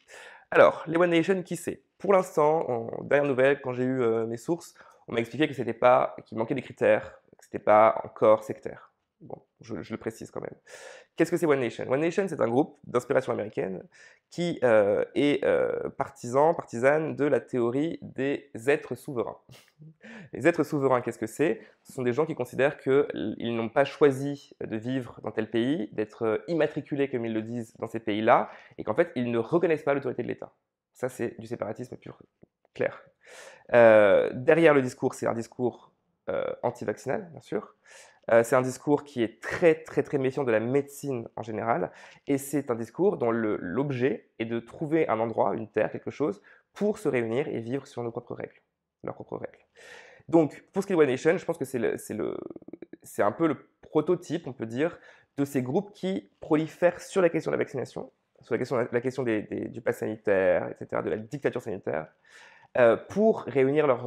B: Alors, les One Nation, qui c'est? Pour l'instant, en dernière nouvelle, quand j'ai eu mes sources, on m'a expliqué que c'était pas, qu'il manquait des critères, que c'était pas encore sectaire. Bon, je le précise quand même. Qu'est-ce que c'est One Nation? One Nation, c'est un groupe d'inspiration américaine qui est partisane de la théorie des êtres souverains. Les êtres souverains, qu'est-ce que c'est? Ce sont des gens qui considèrent qu'ils n'ont pas choisi de vivre dans tel pays, d'être immatriculés, comme ils le disent, dans ces pays-là, et qu'en fait, ils ne reconnaissent pas l'autorité de l'État. Ça, c'est du séparatisme pur, clair. Derrière le discours, c'est un discours anti-vaccinal, bien sûr. C'est un discours qui est très, très, très méfiant de la médecine en général, et c'est un discours dont l'objet est de trouver un endroit, une terre, quelque chose, pour se réunir et vivre sur nos propres règles, leurs propres règles. Donc, pour ce qui est de One Nation, je pense que c'est un peu le prototype, on peut dire, de ces groupes qui prolifèrent sur la question de la vaccination, sur la question du pass sanitaire, etc., de la dictature sanitaire, pour réunir leurs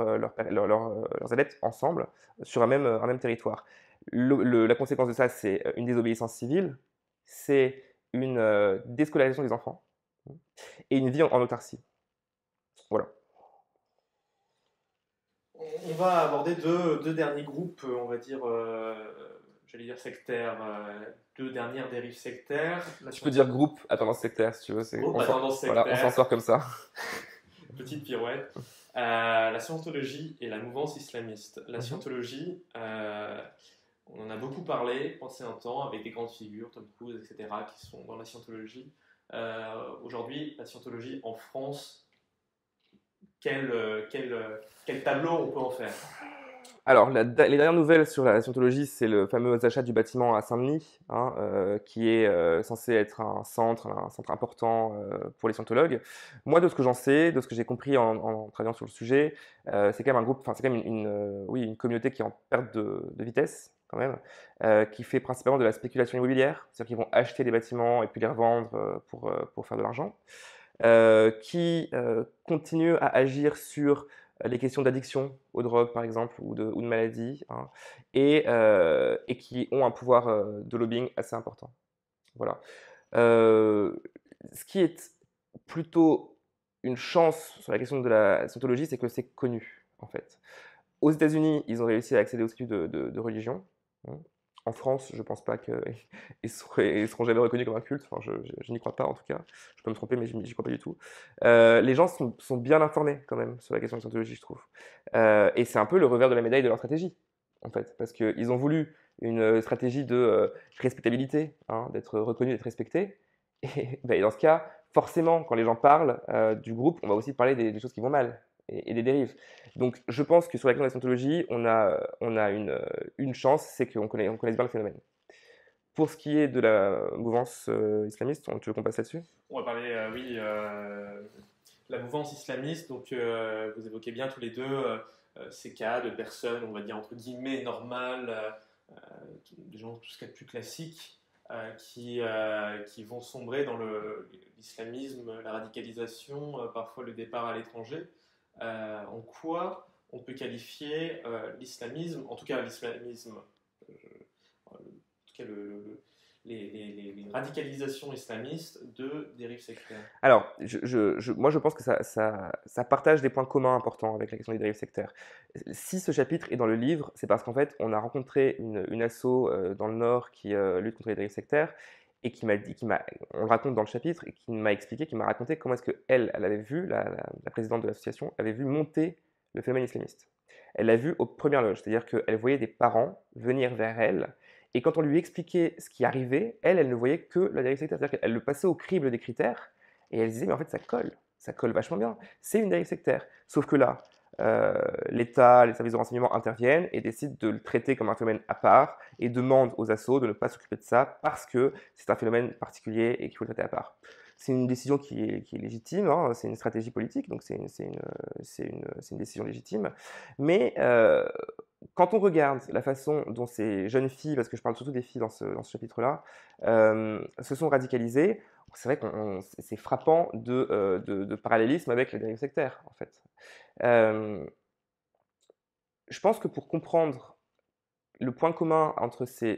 B: adeptes ensemble sur un même territoire. La conséquence de ça, c'est une désobéissance civile, c'est une déscolarisation des enfants et une vie en autarcie. Voilà.
A: On va aborder deux derniers groupes, on va dire, j'allais dire sectaires, deux dernières dérives sectaires.
B: Tu peux dire groupe à tendance sectaire si tu veux.
A: Groupe à tendance sectaire.
B: Voilà, on s'en sort comme ça.
A: Petite pirouette. La scientologie et la mouvance islamiste. La scientologie, on en a beaucoup parlé, passé un temps, avec des grandes figures, Tom Cruise, etc., qui sont dans la scientologie. Aujourd'hui, la scientologie en France, quel tableau on peut en faire?
B: Alors, les dernières nouvelles sur la scientologie, c'est le fameux achat du bâtiment à Saint-Denis, hein, qui est censé être un centre important pour les scientologues. Moi, de ce que j'en sais, de ce que j'ai compris en travaillant sur le sujet, c'est quand même un groupe, enfin, c'est quand même une communauté qui est en perte de vitesse, quand même, qui fait principalement de la spéculation immobilière, c'est-à-dire qu'ils vont acheter des bâtiments et puis les revendre pour faire de l'argent. qui continuent à agir sur les questions d'addiction aux drogues, par exemple, ou de maladie, hein, et qui ont un pouvoir de lobbying assez important. Voilà. Euh, Ce qui est plutôt une chance sur la question de la scientologie, c'est que c'est connu, en fait. Aux États-Unis, ils ont réussi à accéder aux études de religion, hein. En France, je ne pense pas qu'ils seront jamais reconnus comme un culte. Enfin, je n'y crois pas, en tout cas. Je peux me tromper, mais j'y crois pas du tout. Les gens sont bien informés, quand même, sur la question de scientologie, je trouve. Et c'est un peu le revers de la médaille de leur stratégie, en fait. Parce qu'ils ont voulu une stratégie de respectabilité, hein, d'être reconnu, d'être respecté. Et ben, dans ce cas, forcément, quand les gens parlent du groupe, on va aussi parler des choses qui vont mal et des dérives. Donc, je pense que sur la question de la scientologie, on a une chance, c'est on connaisse bien le phénomène. Pour ce qui est de la mouvance islamiste, tu veux qu'on passe là-dessus?
A: On va parler, oui, la mouvance islamiste. Donc, vous évoquez bien tous les deux ces cas de personnes, on va dire entre guillemets normales, des gens tout ce qu'il y a de plus classique, qui vont sombrer dans l'islamisme, la radicalisation, parfois le départ à l'étranger. En quoi on peut qualifier l'islamisme, en tout cas l'islamisme, en tout cas les radicalisations islamistes de dérives sectaires?
B: Alors, moi, je pense que ça partage des points communs importants avec la question des dérives sectaires. Si ce chapitre est dans le livre, c'est parce qu'en fait, on a rencontré une asso dans le Nord qui lutte contre les dérives sectaires et on le raconte dans le chapitre, et qui m'a expliqué, qui m'a raconté comment est-ce qu'elle avait vu, la présidente de l'association, avait vu monter le phénomène islamiste. Elle l'a vu aux premières loges, c'est-à-dire qu'elle voyait des parents venir vers elle, et quand on lui expliquait ce qui arrivait, elle ne voyait que la dérive sectaire, c'est-à-dire qu'elle le passait au crible des critères, et elle se disait, mais en fait, ça colle vachement bien, c'est une dérive sectaire. Sauf que là, l'État, les services de renseignement interviennent et décident de le traiter comme un phénomène à part et demandent aux assos de ne pas s'occuper de ça parce que c'est un phénomène particulier et qu'il faut le traiter à part. C'est une décision qui est légitime, hein, c'est une stratégie politique, donc c'est une décision légitime. Mais quand on regarde la façon dont ces jeunes filles, parce que je parle surtout des filles dans ce chapitre-là, se sont radicalisées, c'est vrai que c'est frappant de parallélisme avec les dérives sectaires, en fait. Euh, je pense que pour comprendre le point commun entre ces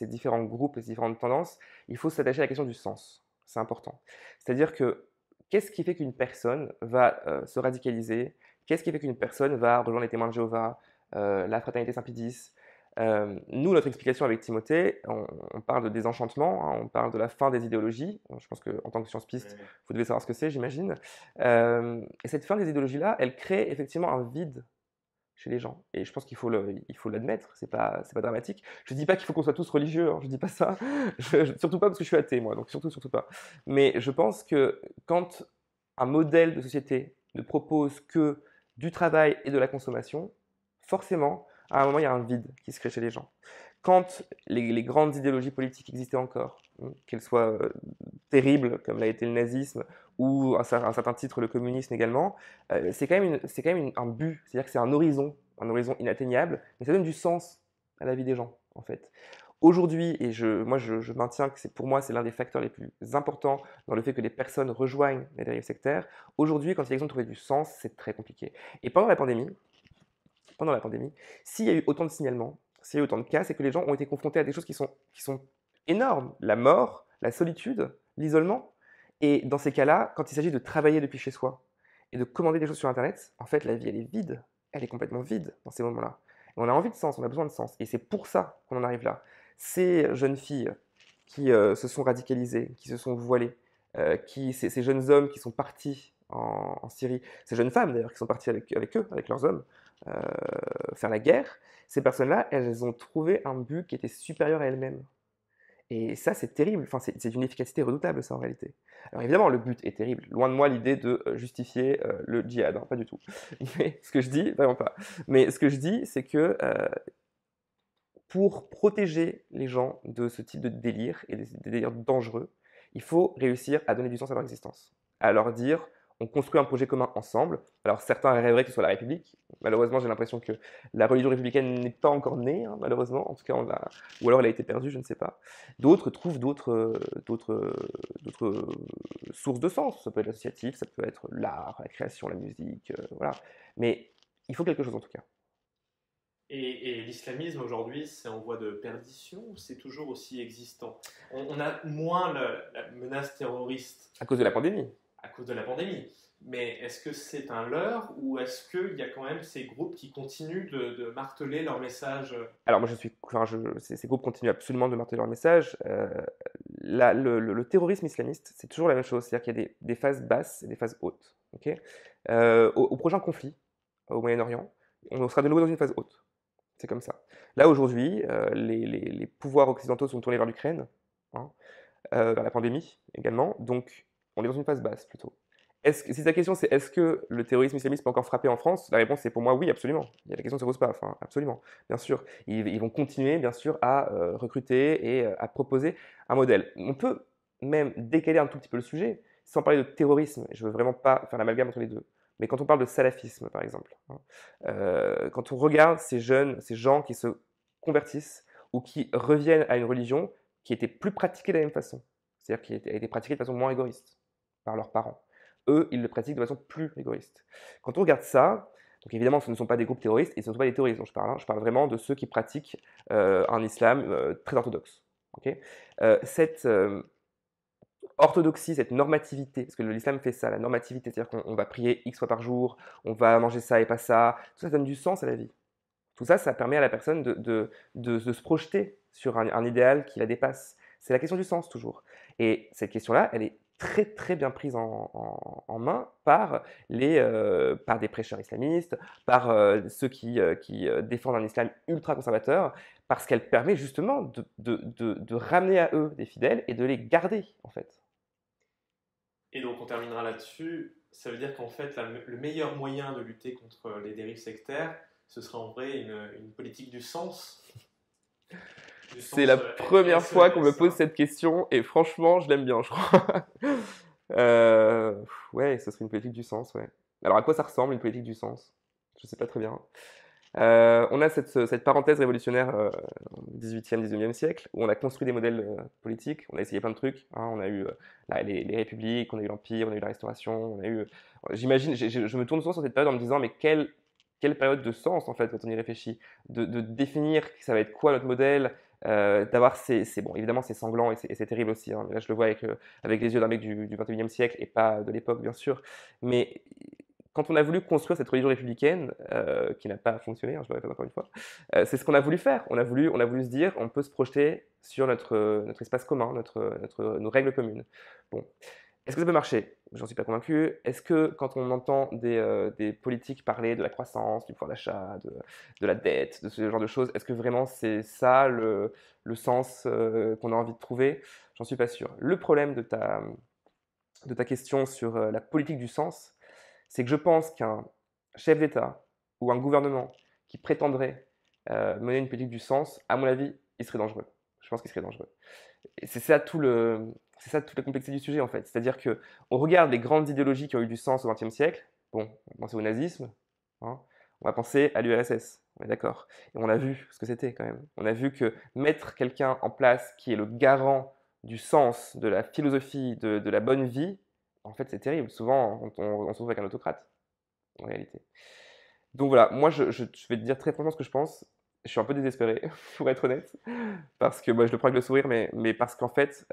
B: différents groupes et ces différentes tendances, il faut s'attacher à la question du sens. C'est important. C'est-à-dire que qu'est-ce qui fait qu'une personne va se radicaliser? Qu'est-ce qui fait qu'une personne va rejoindre les témoins de Jéhovah, la fraternité Saint-Pédis? Nous, notre explication avec Timothée, on parle de désenchantement, hein, on parle de la fin des idéologies. Je pense qu'en tant que science-piste,
A: Ouais.
B: vous devez savoir ce que c'est, j'imagine. Et cette fin des idéologies-là, elle crée effectivement un vide chez les gens. Et je pense il faut l'admettre, c'est pas dramatique. Je dis pas qu'il faut qu'on soit tous religieux, hein, je dis pas ça. Surtout pas parce que je suis athée, moi, donc surtout pas. Mais je pense que quand un modèle de société ne propose que du travail et de la consommation, forcément, à un moment, il y a un vide qui se crée chez les gens. Quand les grandes idéologies politiques existaient encore, qu'elles soient terribles, comme l'a été le nazisme, ou à un certain titre le communisme également, c'est quand même, un but, c'est-à-dire que c'est un horizon inatteignable, mais ça donne du sens à la vie des gens, en fait. Aujourd'hui, et je maintiens que pour moi, c'est l'un des facteurs les plus importants dans le fait que les personnes rejoignent les dérives sectaires. Aujourd'hui, quand il y a question de trouver du sens, c'est très compliqué. Et pendant la pandémie, s'il y a eu autant de signalements, s'il y a eu autant de cas, c'est que les gens ont été confrontés à des choses qui sont énormes. La mort, la solitude, l'isolement. Et dans ces cas-là, quand il s'agit de travailler depuis chez soi et de commander des choses sur Internet, en fait, la vie, elle est vide. Elle est complètement vide dans ces moments-là. Et on a envie de sens, on a besoin de sens. Et c'est pour ça qu'on en arrive là. Ces jeunes filles qui se sont radicalisées, qui se sont voilées, ces jeunes hommes qui sont partis en Syrie, ces jeunes femmes d'ailleurs qui sont parties avec eux, avec leurs hommes, euh, faire la guerre, ces personnes-là, elles ont trouvé un but qui était supérieur à elles-mêmes. Et ça, c'est terrible. Enfin, c'est d'une efficacité redoutable, ça, en réalité. Alors, évidemment, le but est terrible. Loin de moi l'idée de justifier le djihad, hein, pas du tout. Mais ce que je dis, vraiment pas. Mais ce que je dis, c'est que pour protéger les gens de ce type de délire et des délires dangereux, il faut réussir à donner du sens à leur existence. À leur dire, on construit un projet commun ensemble. Alors certains rêveraient que ce soit la République. Malheureusement, j'ai l'impression que la religion républicaine n'est pas encore née, hein, malheureusement. En tout cas, ou alors elle a été perdue, je ne sais pas. D'autres trouvent d'autres sources de sens. Ça peut être l'associatif, ça peut être l'art, la création, la musique, voilà. Mais il faut quelque chose en tout cas.
A: Et l'islamisme aujourd'hui, c'est en voie de perdition ou c'est toujours aussi existant? On a moins la menace terroriste
B: À cause de la pandémie.
A: à cause de la pandémie. Mais est-ce que c'est un leurre ou est-ce qu'il y a quand même ces groupes qui continuent de marteler leur message?
B: Alors moi, ces groupes continuent absolument de marteler leur message. Le terrorisme islamiste, c'est toujours la même chose. C'est-à-dire qu'il y a des phases basses et des phases hautes. Ok. Au prochain conflit, au Moyen-Orient, on sera de nouveau dans une phase haute. C'est comme ça. Là, aujourd'hui, les pouvoirs occidentaux sont tournés vers l'Ukraine, hein, vers la pandémie également. Donc, on est dans une phase basse plutôt. Si ta question c'est est-ce que le terrorisme islamiste peut encore frapper en France, la réponse est pour moi oui, absolument. La question ne se pose pas, enfin, absolument, bien sûr. Ils vont continuer, bien sûr, à recruter et à proposer un modèle. On peut même décaler un tout petit peu le sujet, sans parler de terrorisme. Je ne veux vraiment pas faire l'amalgame entre les deux. Mais quand on parle de salafisme, par exemple, hein, quand on regarde ces gens qui se convertissent ou qui reviennent à une religion qui était plus pratiquée de la même façon, c'est-à-dire qui a été pratiquée de façon moins égoïste par leurs parents. Eux, ils le pratiquent de façon plus égoïste. Quand on regarde ça, donc évidemment, ce ne sont pas des groupes terroristes et ce ne sont pas des terroristes dont je parle. Hein. Je parle vraiment de ceux qui pratiquent un islam très orthodoxe. Okay. Cette orthodoxie, cette normativité, parce que l'islam fait ça, la normativité, c'est-à-dire qu'on va prier X fois par jour, on va manger ça et pas ça, tout ça donne du sens à la vie. Tout ça, ça permet à la personne de se projeter sur un idéal qui la dépasse. C'est la question du sens toujours. Et cette question-là, elle est très très bien prise en main par des prêcheurs islamistes, par ceux qui défendent un islam ultra conservateur, parce qu'elle permet justement de ramener à eux des fidèles et de les garder en fait.
A: Et donc on terminera là-dessus. Ça veut dire qu'en fait, le meilleur moyen de lutter contre les dérives sectaires, ce serait en vrai une politique du sens.
B: C'est la première fois qu'on me pose cette question et franchement, je l'aime bien, je crois. Ouais, ce serait une politique du sens, ouais. Alors à quoi ça ressemble une politique du sens? Je sais pas très bien. On a cette parenthèse révolutionnaire au XVIIIe, XIXe siècle où on a construit des modèles politiques, on a essayé plein de trucs. Hein, on a eu les républiques, on a eu l'Empire, on a eu la Restauration, on a eu. J'imagine, je me tourne souvent sur cette période en me disant mais quelle période de sens en fait quand on y réfléchit, de définir ça va être quoi notre modèle, d'avoir bon évidemment c'est sanglant et c'est terrible aussi. Hein, là je le vois avec les yeux d'un mec du XXIe siècle et pas de l'époque bien sûr, mais quand on a voulu construire cette religion républicaine, qui n'a pas fonctionné, hein, je le répète encore une fois, c'est ce qu'on a voulu faire. On a voulu se dire, on peut se projeter sur notre espace commun, nos règles communes. Bon. Est-ce que ça peut marcher? J'en suis pas convaincu. Est-ce que quand on entend des politiques parler de la croissance, du pouvoir d'achat, de la dette, de ce genre de choses, est-ce que vraiment c'est ça le sens qu'on a envie de trouver? J'en suis pas sûr. Le problème de ta question sur la politique du sens, c'est que je pense qu'un chef d'État ou un gouvernement qui prétendrait mener une politique du sens, à mon avis, il serait dangereux. Je pense qu'il serait dangereux. Et c'est ça toute la complexité du sujet en fait. C'est-à-dire que on regarde les grandes idéologies qui ont eu du sens au XXe siècle. Bon, on va penser au nazisme, hein, on va penser à l'URSS, on est d'accord. Et on a vu ce que c'était quand même. On a vu que mettre quelqu'un en place qui est le garant du sens, de la philosophie, de la bonne vie, en fait c'est terrible. Souvent on se retrouve avec un autocrate, en réalité. Donc voilà, moi je vais te dire très franchement ce que je pense. Je suis un peu désespéré, pour être honnête, parce que je le prends avec le sourire, mais parce qu'en fait,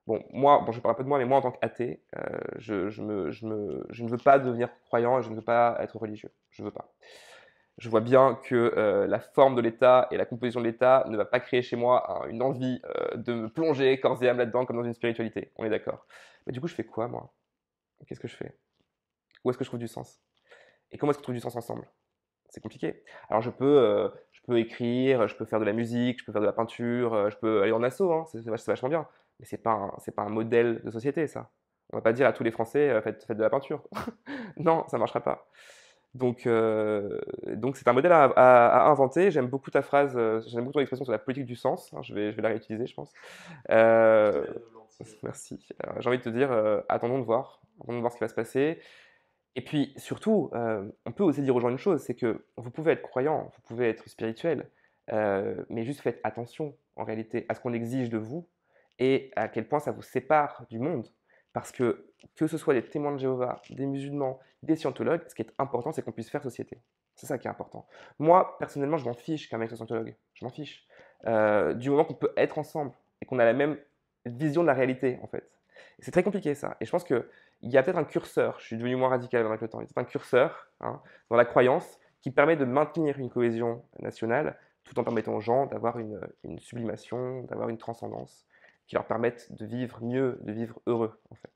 B: bon, je parle un peu de moi, mais moi en tant qu'athée, je ne veux pas devenir croyant et je ne veux pas être religieux. Je ne veux pas. Je vois bien que la forme de l'État et la composition de l'État ne va pas créer chez moi une envie de me plonger corps et âme là-dedans comme dans une spiritualité. On est d'accord. Mais du coup, je fais quoi, moi? Qu'est-ce que je fais? Où est-ce que je trouve du sens? Et comment est-ce qu'on trouve du sens ensemble? C'est compliqué. Alors je peux écrire, je peux faire de la musique, je peux faire de la peinture, je peux aller en asso, hein, c'est vachement bien. Mais c'est pas un modèle de société, ça. On va pas dire à tous les Français, faites de la peinture. Non, ça marchera pas. Donc c'est un modèle à inventer. J'aime beaucoup ta phrase, j'aime beaucoup ton expression sur la politique du sens. Hein, je vais la réutiliser, je pense.
A: gentil.
B: Merci. J'ai envie de te dire, attendons de voir. Attendons de voir ce qui va se passer. Et puis surtout, on peut aussi dire aux gens une chose, c'est que vous pouvez être croyant, vous pouvez être spirituel, mais juste faites attention en réalité à ce qu'on exige de vous et à quel point ça vous sépare du monde. Parce que ce soit des témoins de Jéhovah, des musulmans, des scientologues, ce qui est important, c'est qu'on puisse faire société. C'est ça qui est important. Moi, personnellement, je m'en fiche qu'un mec soit scientologue. Je m'en fiche. Du moment qu'on peut être ensemble et qu'on a la même vision de la réalité, en fait. Et c'est très compliqué, ça. Et je pense que il y a peut-être un curseur, je suis devenu moins radical avec le temps, il y a peut-être un curseur dans la croyance qui permet de maintenir une cohésion nationale tout en permettant aux gens d'avoir une sublimation, d'avoir une transcendance qui leur permettent de vivre mieux, de vivre heureux en fait.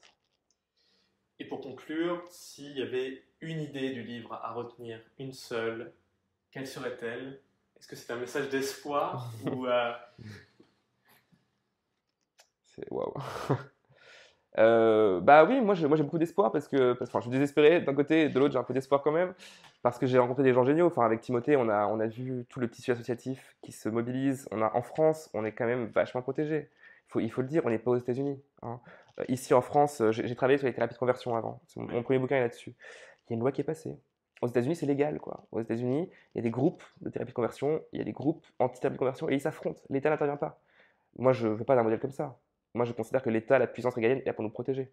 A: Et pour conclure, s'il y avait une idée du livre à retenir, une seule, quelle serait-elle? Est-ce que c'est un message d'espoir ou
B: C'est waouh. Bah oui, moi j'ai beaucoup d'espoir enfin, je suis désespéré d'un côté et de l'autre j'ai un peu d'espoir quand même parce que j'ai rencontré des gens géniaux. Enfin, avec Timothée, on a vu tout le tissu associatif qui se mobilise. En France, on est quand même vachement protégé. Il faut le dire, on n'est pas aux États-Unis. Ici en France, j'ai travaillé sur les thérapies de conversion avant. Mon premier bouquin est là-dessus. Il y a une loi qui est passée. Aux États-Unis, c'est légal, quoi. Aux États-Unis, il y a des groupes de thérapie de conversion, il y a des groupes anti-thérapie de conversion et ils s'affrontent. L'État n'intervient pas. Moi, je ne veux pas d'un modèle comme ça. Moi, je considère que l'État, la puissance régalienne, est là pour nous protéger.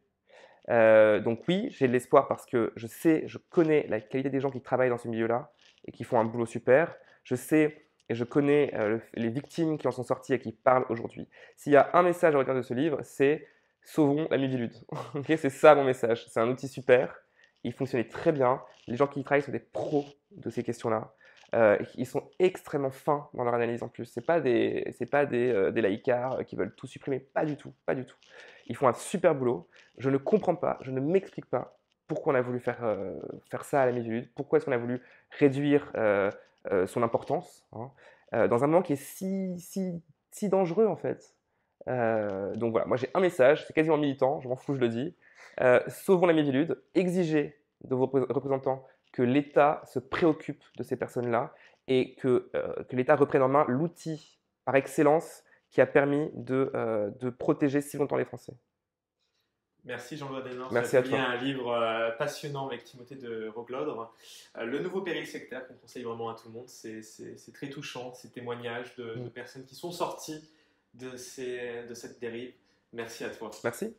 B: Donc oui, j'ai de l'espoir parce que je connais la qualité des gens qui travaillent dans ce milieu-là et qui font un boulot super. Je sais et je connais les victimes qui en sont sorties et qui parlent aujourd'hui. S'il y a un message à retenir de ce livre, c'est sauvons la Mivilude. Okay, c'est ça mon message. C'est un outil super. Il fonctionnait très bien. Les gens qui y travaillent sont des pros de ces questions-là. Ils sont extrêmement fins dans leur analyse en plus. C'est pas des laïcards qui veulent tout supprimer. Pas du tout, pas du tout. Ils font un super boulot. Je ne comprends pas, je ne m'explique pas pourquoi on a voulu faire ça à la Mivilude, pourquoi est-ce qu'on a voulu réduire son importance dans un moment qui est si dangereux en fait. Donc voilà, moi j'ai un message, c'est quasiment militant, je m'en fous, je le dis. Sauvons la Mivilude, exigez de vos représentants que l'État se préoccupe de ces personnes-là et que l'État reprenne en main l'outil par excellence qui a permis de protéger si longtemps les Français.
A: Merci Jean-Louis Adenauer, tu as
B: Merci à
A: publié
B: toi.
A: un livre passionnant avec Timothée de Roglodre. Le nouveau péril sectaire qu'on conseille vraiment à tout le monde, c'est très touchant, ces témoignages de personnes qui sont sorties de cette dérive. Merci à toi.
B: Merci.